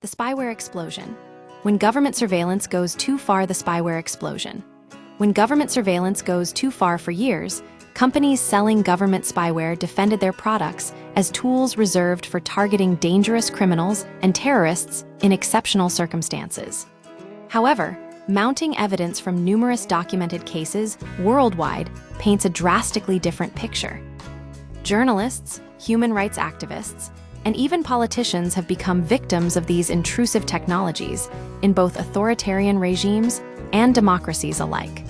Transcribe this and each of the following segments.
The spyware explosion. When government surveillance goes too far, the spyware explosion. When government surveillance goes too far for years, companies selling government spyware defended their products as tools reserved for targeting dangerous criminals and terrorists in exceptional circumstances. However, mounting evidence from numerous documented cases worldwide paints a drastically different picture. Journalists, human rights activists, and even politicians have become victims of these intrusive technologies in both authoritarian regimes and democracies alike.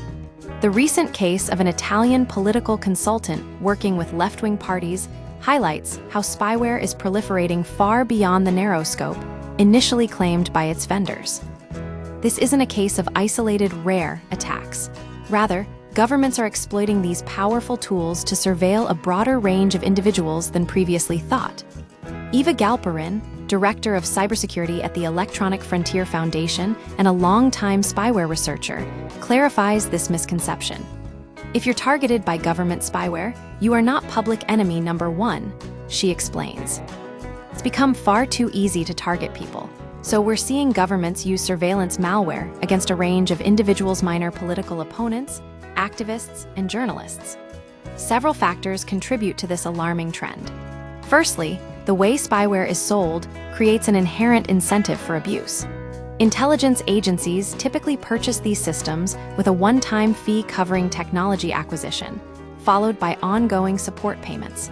The recent case of an Italian political consultant working with left-wing parties highlights how spyware is proliferating far beyond the narrow scope initially claimed by its vendors. This isn't a case of isolated, rare attacks. Rather, governments are exploiting these powerful tools to surveil a broader range of individuals than previously thought. Eva Galperin, director of cybersecurity at the Electronic Frontier Foundation and a longtime spyware researcher, clarifies this misconception. If you're targeted by government spyware, you are not public enemy number one, she explains. It's become far too easy to target people, so we're seeing governments use surveillance malware against a range of individuals' minor political opponents, activists, and journalists. Several factors contribute to this alarming trend. Firstly, the way spyware is sold creates an inherent incentive for abuse. Intelligence agencies typically purchase these systems with a one-time fee covering technology acquisition, followed by ongoing support payments.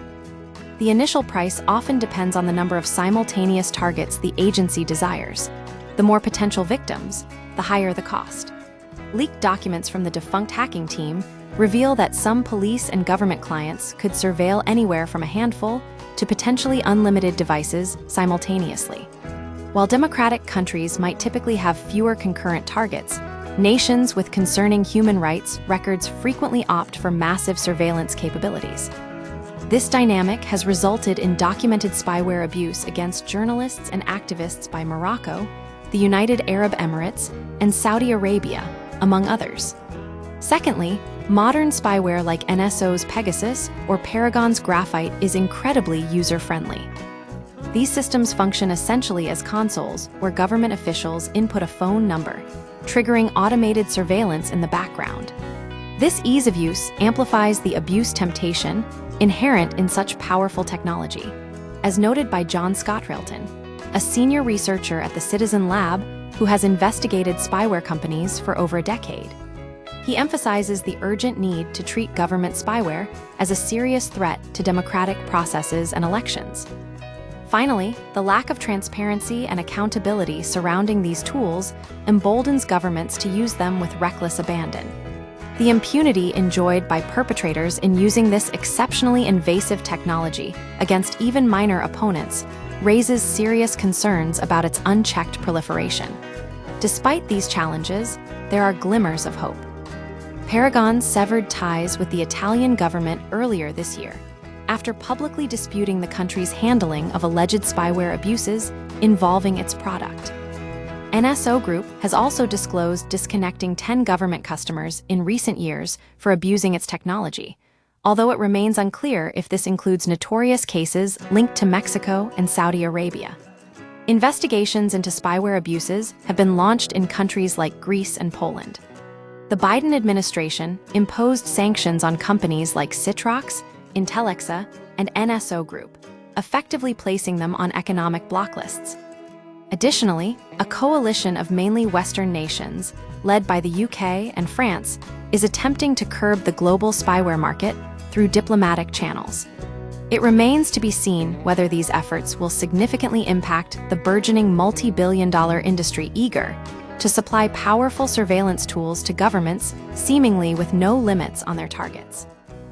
The initial price often depends on the number of simultaneous targets the agency desires. The more potential victims, the higher the cost. Leaked documents from the defunct hacking team reveal that some police and government clients could surveil anywhere from a handful to potentially unlimited devices simultaneously. While democratic countries might typically have fewer concurrent targets, nations with concerning human rights records frequently opt for massive surveillance capabilities. This dynamic has resulted in documented spyware abuse against journalists and activists by Morocco, the United Arab Emirates, and Saudi Arabia, among others. Secondly, modern spyware like NSO's Pegasus or Paragon's Graphite is incredibly user-friendly. These systems function essentially as consoles where government officials input a phone number, triggering automated surveillance in the background. This ease of use amplifies the abuse temptation inherent in such powerful technology, as noted by John Scott Railton, a senior researcher at the Citizen Lab who has investigated spyware companies for over a decade. He emphasizes the urgent need to treat government spyware as a serious threat to democratic processes and elections. Finally, the lack of transparency and accountability surrounding these tools emboldens governments to use them with reckless abandon. The impunity enjoyed by perpetrators in using this exceptionally invasive technology against even minor opponents raises serious concerns about its unchecked proliferation. Despite these challenges, there are glimmers of hope. Paragon severed ties with the Italian government earlier this year, after publicly disputing the country's handling of alleged spyware abuses involving its product. NSO Group has also disclosed disconnecting 10 government customers in recent years for abusing its technology, although it remains unclear if this includes notorious cases linked to Mexico and Saudi Arabia. Investigations into spyware abuses have been launched in countries like Greece and Poland. The Biden administration imposed sanctions on companies like Citrox, Intelexa, and NSO Group, effectively placing them on economic block lists. Additionally, a coalition of mainly Western nations, led by the UK and France, is attempting to curb the global spyware market through diplomatic channels. It remains to be seen whether these efforts will significantly impact the burgeoning multi-billion-dollar industry eager to supply powerful surveillance tools to governments seemingly with no limits on their targets.